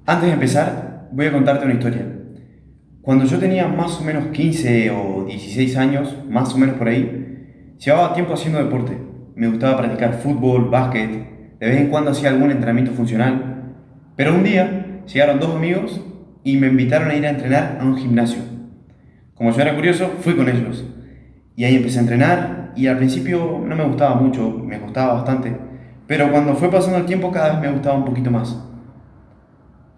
Antes de empezar, voy a contarte una historia. Cuando yo tenía más o menos 15 o 16 años, más o menos por ahí, llevaba tiempo haciendo deporte. Me gustaba practicar fútbol, básquet, de vez en cuando hacía algún entrenamiento funcional. Pero un día llegaron dos amigos y me invitaron a ir a entrenar a un gimnasio. Como yo era curioso, fui con ellos. Y ahí empecé a entrenar y al principio no me gustaba mucho, me gustaba bastante. Pero cuando fue pasando el tiempo cada vez me gustaba un poquito más.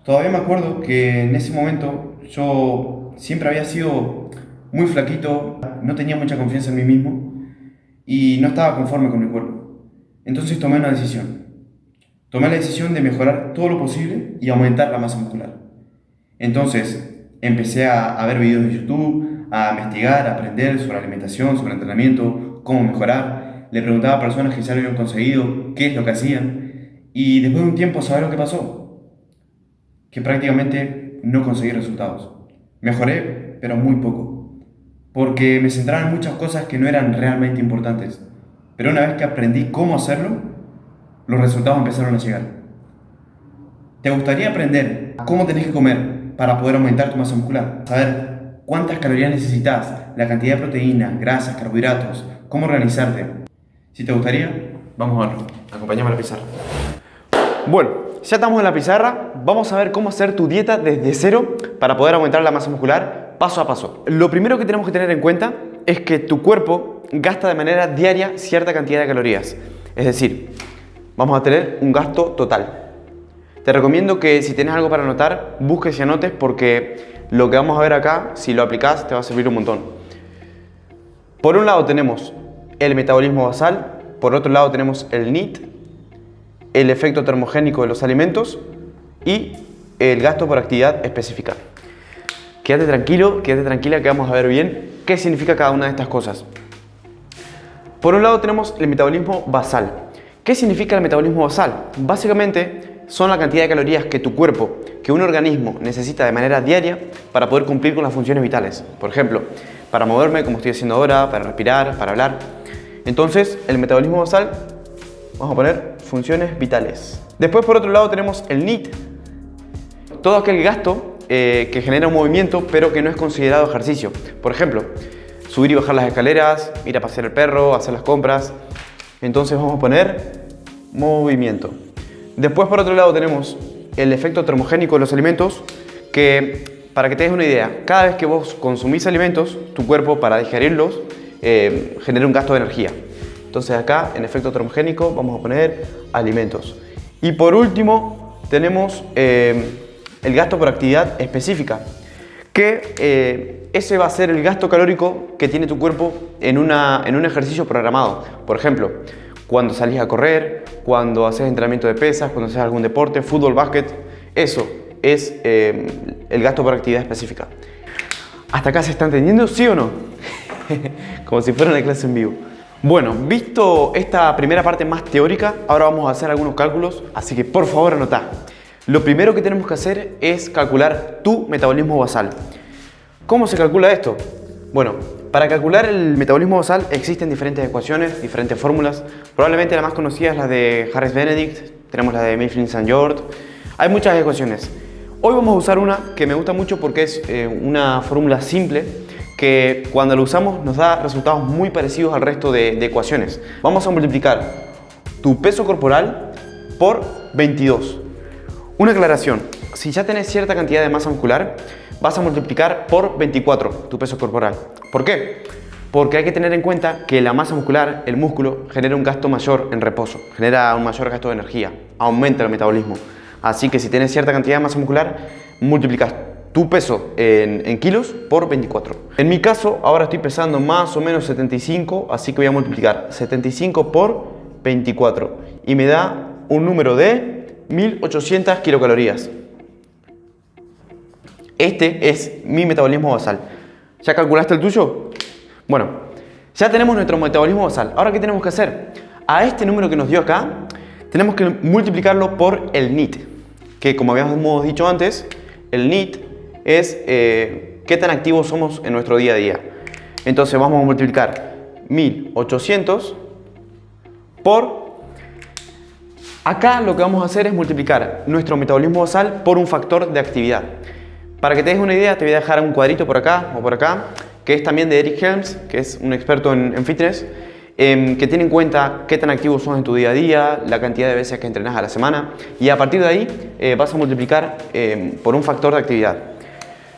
Todavía me acuerdo que en ese momento yo siempre había sido muy flaquito, no tenía mucha confianza en mí mismo y no estaba conforme con mi cuerpo. Entonces tomé una decisión. Tomé la decisión de mejorar todo lo posible y aumentar la masa muscular. Entonces empecé a ver videos de YouTube, a investigar, a aprender sobre alimentación, sobre entrenamiento, cómo mejorar. Le preguntaba a personas que ya lo habían conseguido qué es lo que hacían y después de un tiempo, ¿sabes lo que pasó? Que prácticamente no conseguí resultados. Mejoré, pero muy poco, porque me centraba en muchas cosas que no eran realmente importantes. Pero una vez que aprendí cómo hacerlo, los resultados empezaron a llegar. ¿Te gustaría aprender cómo tenés que comer para poder aumentar tu masa muscular? Saber cuántas calorías necesitas, la cantidad de proteínas, grasas, carbohidratos, cómo organizarte. Si te gustaría, vamos a verlo. Acompáñame a la pizarra. Bueno, ya estamos en la pizarra, vamos a ver cómo hacer tu dieta desde cero para poder aumentar la masa muscular paso a paso. Lo primero que tenemos que tener en cuenta es que tu cuerpo gasta de manera diaria cierta cantidad de calorías. Es decir, vamos a tener un gasto total. Te recomiendo que si tienes algo para anotar, busques y anotes porque lo que vamos a ver acá, si lo aplicas, te va a servir un montón. Por un lado tenemos el metabolismo basal, por otro lado tenemos el NEAT, el efecto termogénico de los alimentos y el gasto por actividad específica. Quédate tranquilo, quédate tranquila que vamos a ver bien qué significa cada una de estas cosas. Por un lado tenemos el metabolismo basal. ¿Qué significa el metabolismo basal? Básicamente son la cantidad de calorías que tu cuerpo, que un organismo necesita de manera diaria para poder cumplir con las funciones vitales. Por ejemplo, para moverme como estoy haciendo ahora, para respirar, para hablar. Entonces, el metabolismo basal, vamos a poner funciones vitales. Después, por otro lado, tenemos el NEAT. Todo aquel gasto que genera un movimiento, pero que no es considerado ejercicio. Por ejemplo, subir y bajar las escaleras, ir a pasear el perro, hacer las compras. Entonces vamos a poner movimiento. Después, por otro lado, tenemos el efecto termogénico de los alimentos, que, para que te des una idea, cada vez que vos consumís alimentos, tu cuerpo, para digerirlos, genera un gasto de energía. Entonces acá, en efecto termogénico, vamos a poner alimentos. Y por último, tenemos el gasto por actividad específica, que ese va a ser el gasto calórico que tiene tu cuerpo en un ejercicio programado. Por ejemplo, cuando salís a correr, cuando haces entrenamiento de pesas, cuando haces algún deporte, fútbol, básquet, eso es el gasto por actividad específica. ¿Hasta acá se está entendiendo? ¿Sí o no? Como si fuera una clase en vivo. Bueno, visto esta primera parte más teórica, ahora vamos a hacer algunos cálculos, así que por favor anotá. Lo primero que tenemos que hacer es calcular tu metabolismo basal. ¿Cómo se calcula esto? Bueno, para calcular el metabolismo basal existen diferentes ecuaciones, diferentes fórmulas. Probablemente la más conocida es la de Harris-Benedict, tenemos la de Mifflin-St. Hay muchas ecuaciones. Hoy vamos a usar una que me gusta mucho porque es una fórmula simple que cuando la usamos nos da resultados muy parecidos al resto de ecuaciones. Vamos a multiplicar tu peso corporal por 22. Una aclaración, si ya tenés cierta cantidad de masa muscular, vas a multiplicar por 24 tu peso corporal. ¿Por qué? Porque hay que tener en cuenta que la masa muscular, el músculo, genera un gasto mayor en reposo, genera un mayor gasto de energía, aumenta el metabolismo. Así que si tienes cierta cantidad de masa muscular, multiplicas tu peso en kilos por 24. En mi caso, ahora estoy pesando más o menos 75, así que voy a multiplicar 75 por 24 y me da un número de 1800 kilocalorías. Este es mi metabolismo basal. ¿Ya calculaste el tuyo? Bueno, ya tenemos nuestro metabolismo basal. Ahora, ¿qué tenemos que hacer? A este número que nos dio acá, tenemos que multiplicarlo por el NEAT, que como habíamos dicho antes, el NEAT es qué tan activos somos en nuestro día a día. Entonces vamos a multiplicar 1800 por Acá lo que vamos a hacer es multiplicar nuestro metabolismo basal por un factor de actividad. Para que te des una idea, te voy a dejar un cuadrito por acá o por acá, que es también de Eric Helms, que es un experto en fitness, que tiene en cuenta qué tan activos son en tu día a día, la cantidad de veces que entrenas a la semana, y a partir de ahí vas a multiplicar por un factor de actividad.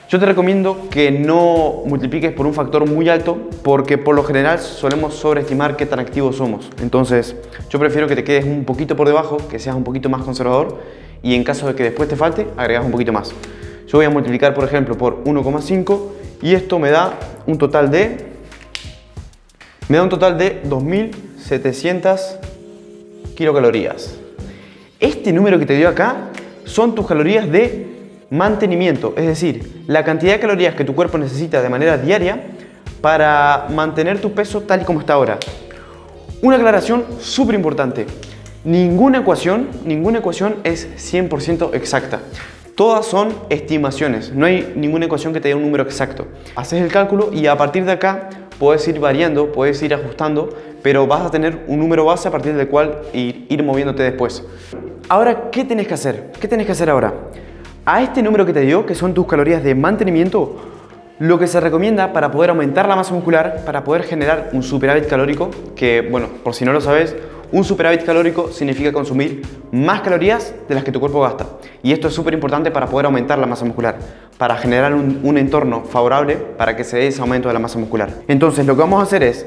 Yo te recomiendo que no multipliques por un factor muy alto, porque por lo general solemos sobreestimar qué tan activos somos. Entonces yo prefiero que te quedes un poquito por debajo, que seas un poquito más conservador, y en caso de que después te falte, agregas un poquito más. Yo voy a multiplicar, por ejemplo, por 1,5 y esto me da un total de 2.700 kilocalorías. Este número que te dio acá son tus calorías de mantenimiento, es decir, la cantidad de calorías que tu cuerpo necesita de manera diaria para mantener tu peso tal y como está ahora. Una aclaración súper importante: ninguna ecuación es 100% exacta. Todas son estimaciones, no hay ninguna ecuación que te dé un número exacto. Haces el cálculo y a partir de acá puedes ir variando, puedes ir ajustando, pero vas a tener un número base a partir del cual ir moviéndote después. Ahora, ¿qué tenés que hacer? ¿Qué tenés que hacer ahora? A este número que te dio, que son tus calorías de mantenimiento, lo que se recomienda para poder aumentar la masa muscular, para poder generar un superávit calórico, que, bueno, por si no lo sabes, un superávit calórico significa consumir más calorías de las que tu cuerpo gasta. Y esto es súper importante para poder aumentar la masa muscular, para generar un entorno favorable para que se dé ese aumento de la masa muscular. Entonces lo que vamos a hacer es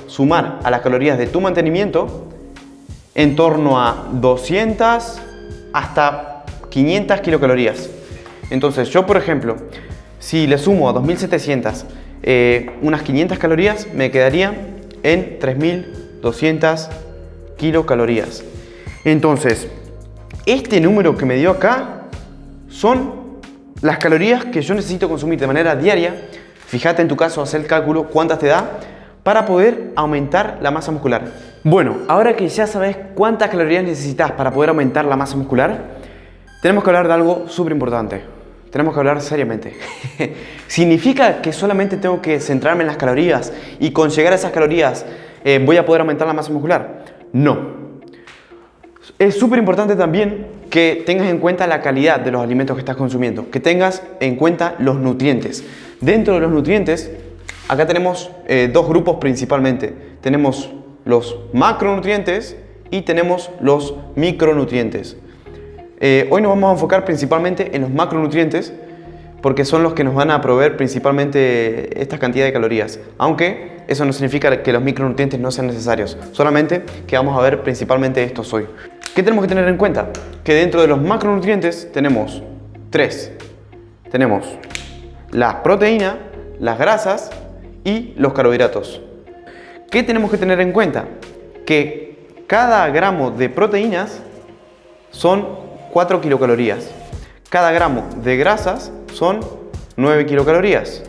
sumar a las calorías de tu mantenimiento en torno a 200 hasta 500 kilocalorías. Entonces yo, por ejemplo, si le sumo a 2.700 unas 500 calorías, me quedarían en 3.200 kilocalorías. Entonces, este número que me dio acá son las calorías que yo necesito consumir de manera diaria. Fíjate en tu caso, haz el cálculo cuántas te da para poder aumentar la masa muscular. Bueno, ahora que ya sabes cuántas calorías necesitas para poder aumentar la masa muscular, tenemos que hablar de algo súper importante. Tenemos que hablar seriamente. ¿Significa que solamente tengo que centrarme en las calorías y con llegar a esas calorías voy a poder aumentar la masa muscular? No. Es súper importante también que tengas en cuenta la calidad de los alimentos que estás consumiendo, que tengas en cuenta los nutrientes. Dentro de los nutrientes, acá tenemos dos grupos principalmente. Tenemos los macronutrientes y tenemos los micronutrientes. Hoy nos vamos a enfocar principalmente en los macronutrientes, porque son los que nos van a proveer principalmente esta cantidad de calorías, aunque eso no significa que los micronutrientes no sean necesarios, solamente que vamos a ver principalmente estos hoy. ¿Qué tenemos que tener en cuenta? Que dentro de los macronutrientes tenemos tres. Tenemos la proteína, las grasas y los carbohidratos. ¿Qué tenemos que tener en cuenta? Que cada gramo de proteínas son 4 kilocalorías. Cada gramo de grasas son 9 kilocalorías.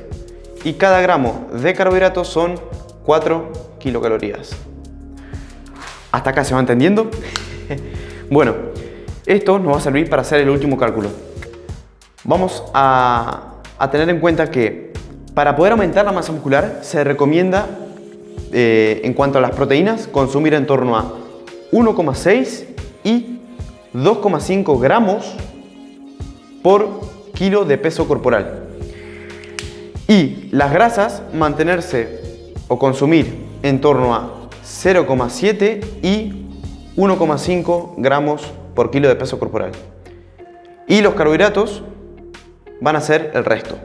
Y cada gramo de carbohidratos son 4 kilocalorías. ¿Hasta acá se va entendiendo? Bueno, esto nos va a servir para hacer el último cálculo. Vamos a tener en cuenta que para poder aumentar la masa muscular se recomienda, en cuanto a las proteínas, consumir en torno a 1,6 y 2,5 gramos por kilo de peso corporal. Y las grasas, mantenerse o consumir en torno a 0,7 y 1,5 gramos por kilo de peso corporal. Y los carbohidratos van a ser el resto.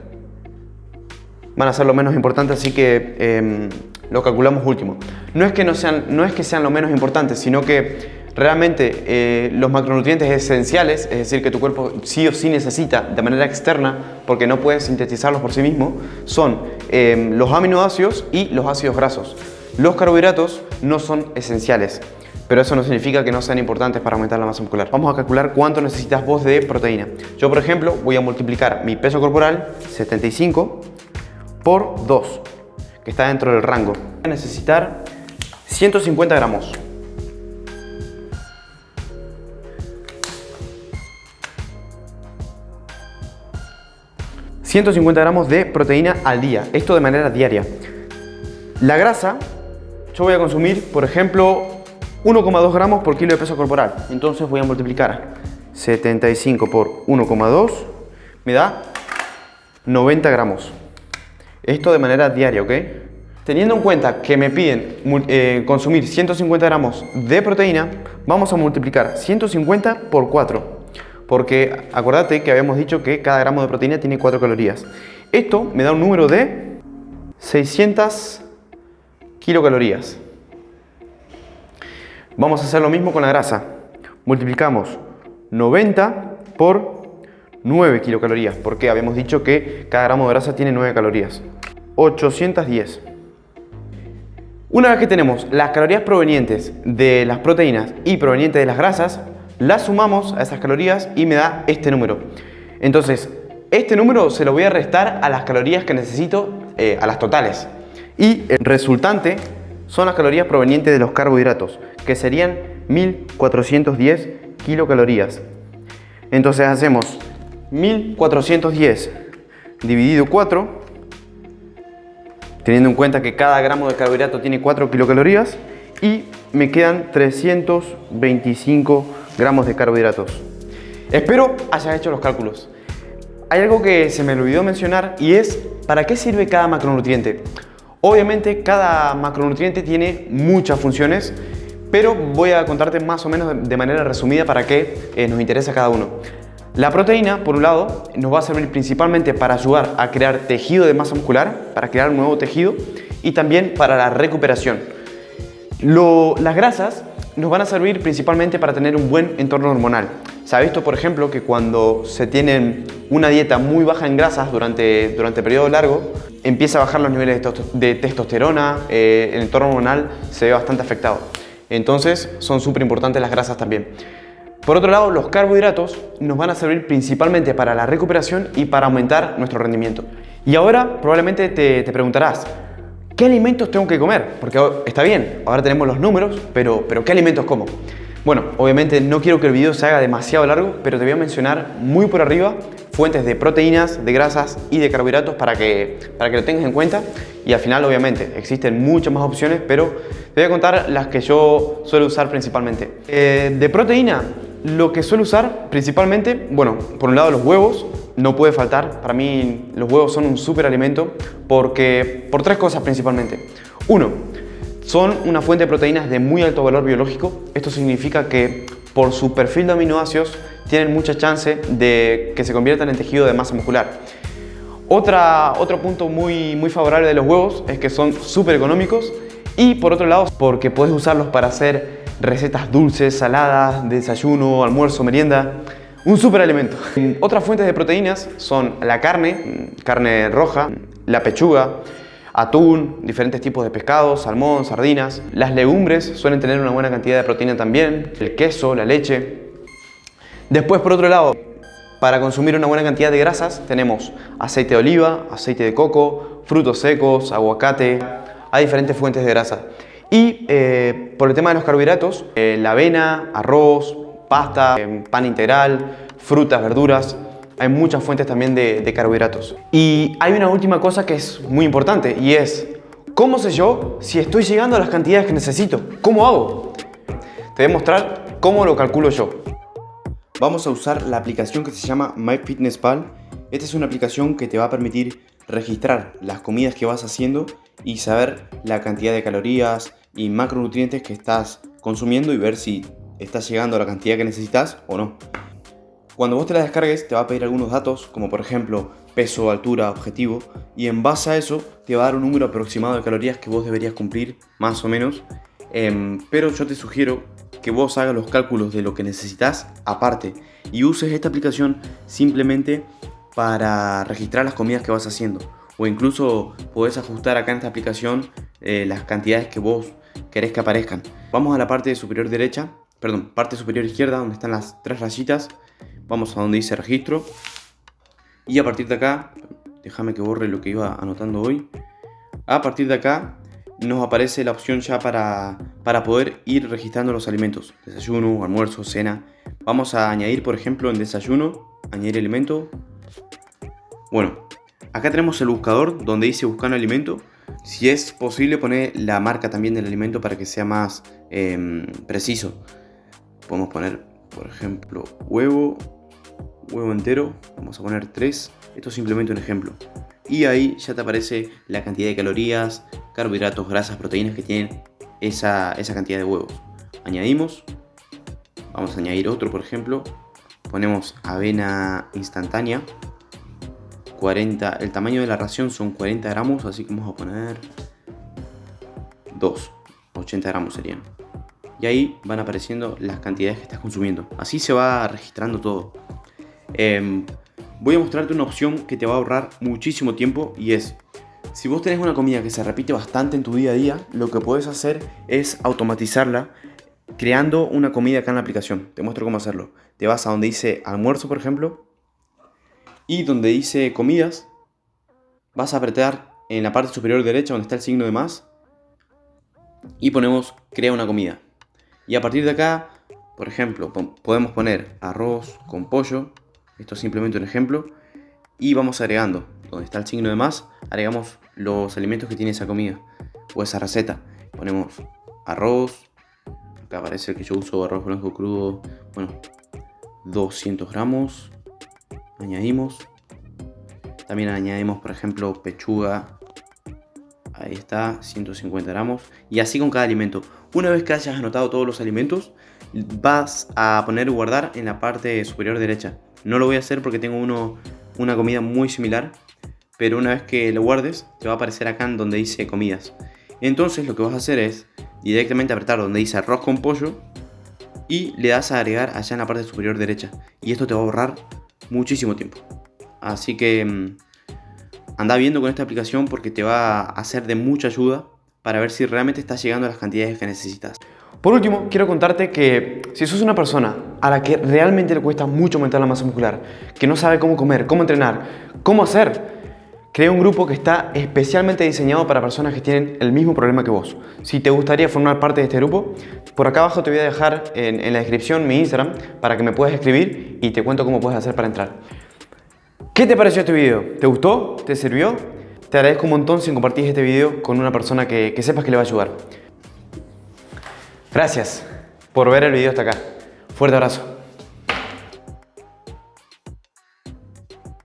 Van a ser lo menos importante, así que lo calculamos último. No es que sean lo menos importante, sino que realmente los macronutrientes esenciales, es decir, que tu cuerpo sí o sí necesita de manera externa, porque no puede sintetizarlos por sí mismo, son los aminoácidos y los ácidos grasos. Los carbohidratos no son esenciales, pero eso no significa que no sean importantes para aumentar la masa muscular. Vamos a calcular cuánto necesitas vos de proteína. Yo, por ejemplo, voy a multiplicar mi peso corporal, 75, por 2, que está dentro del rango. Voy a necesitar 150 gramos. ...150 gramos de proteína al día, esto de manera diaria. La grasa, yo voy a consumir, por ejemplo, 1,2 gramos por kilo de peso corporal. Entonces voy a multiplicar 75 por 1,2, me da 90 gramos. Esto de manera diaria, ¿ok? Teniendo en cuenta que me piden consumir 150 gramos de proteína, vamos a multiplicar 150 por 4. Porque acuérdate que habíamos dicho que cada gramo de proteína tiene 4 calorías. Esto me da un número de 600 kilocalorías. Vamos a hacer lo mismo con la grasa. Multiplicamos 90 por 9 kilocalorías, porque habíamos dicho que cada gramo de grasa tiene 9 calorías. 810. Una vez que tenemos las calorías provenientes de las proteínas y provenientes de las grasas, las sumamos a esas calorías y me da este número. Entonces, este número se lo voy a restar a las calorías que necesito, a las totales. Y el resultante son las calorías provenientes de los carbohidratos, que serían 1410 kilocalorías. Entonces hacemos 1410 dividido 4, teniendo en cuenta que cada gramo de carbohidrato tiene 4 kilocalorías, y me quedan 325 gramos de carbohidratos. Espero hayas hecho los cálculos. Hay algo que se me olvidó mencionar y es ¿para qué sirve cada macronutriente? Obviamente cada macronutriente tiene muchas funciones, pero voy a contarte más o menos de manera resumida para qué nos interesa cada uno. La proteína, por un lado, nos va a servir principalmente para ayudar a crear tejido de masa muscular, para crear un nuevo tejido, y también para la recuperación. Las grasas nos van a servir principalmente para tener un buen entorno hormonal. Se ha visto, por ejemplo, que cuando se tienen una dieta muy baja en grasas durante periodo largo, empieza a bajar los niveles de testosterona, el entorno hormonal se ve bastante afectado. Entonces son súper importantes las grasas también. Por otro lado, los carbohidratos nos van a servir principalmente para la recuperación y para aumentar nuestro rendimiento. Y ahora probablemente te preguntarás, ¿qué alimentos tengo que comer? Porque está bien, ahora tenemos los números, pero ¿qué alimentos como? Bueno, obviamente no quiero que el video se haga demasiado largo, pero te voy a mencionar muy por arriba fuentes de proteínas, de grasas y de carbohidratos para que lo tengas en cuenta. Y al final, obviamente, existen muchas más opciones, pero te voy a contar las que yo suelo usar principalmente. De proteína, lo que suelo usar principalmente, bueno, por un lado los huevos, no puede faltar. Para mí los huevos son un súper alimento por tres cosas principalmente. Uno, son una fuente de proteínas de muy alto valor biológico. Esto significa que por su perfil de aminoácidos tienen mucha chance de que se conviertan en tejido de masa muscular. Otro punto muy favorable de los huevos es que son súper económicos, y por otro lado porque puedes usarlos para hacer recetas dulces, saladas, desayuno, almuerzo, merienda. Un súper alimento. Otras fuentes de proteínas son la carne roja, la pechuga, atún, diferentes tipos de pescados, salmón, sardinas. Las legumbres suelen tener una buena cantidad de proteína también, el queso, la leche. Después, por otro lado, para consumir una buena cantidad de grasas tenemos aceite de oliva, aceite de coco, frutos secos, aguacate. Hay diferentes fuentes de grasa. Y por el tema de los carbohidratos, la avena, arroz, pasta, pan integral, frutas, verduras. Hay muchas fuentes también de carbohidratos. Y hay una última cosa que es muy importante, y es ¿cómo sé yo si estoy llegando a las cantidades que necesito? ¿Cómo hago? Te voy a mostrar cómo lo calculo yo. Vamos a usar la aplicación que se llama MyFitnessPal. Esta es una aplicación que te va a permitir registrar las comidas que vas haciendo y saber la cantidad de calorías y macronutrientes que estás consumiendo y ver si estás llegando a la cantidad que necesitas o no. Cuando vos te la descargues te va a pedir algunos datos, como por ejemplo peso, altura, objetivo, y en base a eso te va a dar un número aproximado de calorías que vos deberías cumplir, más o menos. Pero yo te sugiero que vos hagas los cálculos de lo que necesitas aparte y uses esta aplicación simplemente para registrar las comidas que vas haciendo, o incluso podés ajustar acá en esta aplicación las cantidades que vos querés que aparezcan. Vamos a la parte superior derecha, parte superior izquierda, donde están las tres rayitas. Vamos a donde dice registro, y a partir de acá, déjame que borre lo que iba anotando hoy. A partir de acá nos aparece la opción ya para poder ir registrando los alimentos: desayuno, almuerzo, cena. Vamos a añadir, por ejemplo, en desayuno, añadir alimento. Bueno, acá tenemos el buscador donde dice buscar un alimento. Si es posible, poner la marca también del alimento para que sea más preciso. Podemos poner, por ejemplo, huevo entero. Vamos a poner 3. Esto es simplemente un ejemplo. Y ahí ya te aparece la cantidad de calorías, carbohidratos, grasas, proteínas que tienen esa cantidad de huevos. Añadimos. Vamos a añadir otro, por ejemplo. Ponemos avena instantánea. 40, el tamaño de la ración son 40 gramos, así que vamos a poner 2, 80 gramos serían. Y ahí van apareciendo las cantidades que estás consumiendo. Así se va registrando todo. Voy a mostrarte una opción que te va a ahorrar muchísimo tiempo, y es: si vos tenés una comida que se repite bastante en tu día a día, lo que puedes hacer es automatizarla creando una comida acá en la aplicación. Te muestro cómo hacerlo. Te vas a donde dice almuerzo, por ejemplo, y donde dice comidas, vas a apretar en la parte superior derecha donde está el signo de más y ponemos crea una comida. Y a partir de acá, por ejemplo, podemos poner arroz con pollo. Esto es simplemente un ejemplo. Y vamos agregando, donde está el signo de más, agregamos los alimentos que tiene esa comida o esa receta. Ponemos arroz, acá aparece el que yo uso, arroz blanco crudo, bueno, 200 gramos. Añadimos. También añadimos, por ejemplo, pechuga. Ahí está, 150 gramos. Y así con cada alimento. Una vez que hayas anotado todos los alimentos, vas a poner guardar en la parte superior derecha. No lo voy a hacer porque tengo una comida muy similar, pero una vez que lo guardes, te va a aparecer acá en donde dice comidas. Entonces lo que vas a hacer es directamente apretar donde dice arroz con pollo y le das a agregar allá en la parte superior derecha. Y esto te va a ahorrar muchísimo tiempo. Así que anda viendo con esta aplicación porque te va a ser de mucha ayuda para ver si realmente estás llegando a las cantidades que necesitas. Por último, quiero contarte que si sos una persona a la que realmente le cuesta mucho aumentar la masa muscular, que no sabe cómo comer, cómo entrenar, cómo hacer, creé un grupo que está especialmente diseñado para personas que tienen el mismo problema que vos. Si te gustaría formar parte de este grupo, por acá abajo te voy a dejar en la descripción mi Instagram para que me puedas escribir y te cuento cómo puedes hacer para entrar. ¿Qué te pareció este video? ¿Te gustó? ¿Te sirvió? Te agradezco un montón si compartís este video con una persona que sepas que le va a ayudar. Gracias por ver el video hasta acá. Fuerte abrazo.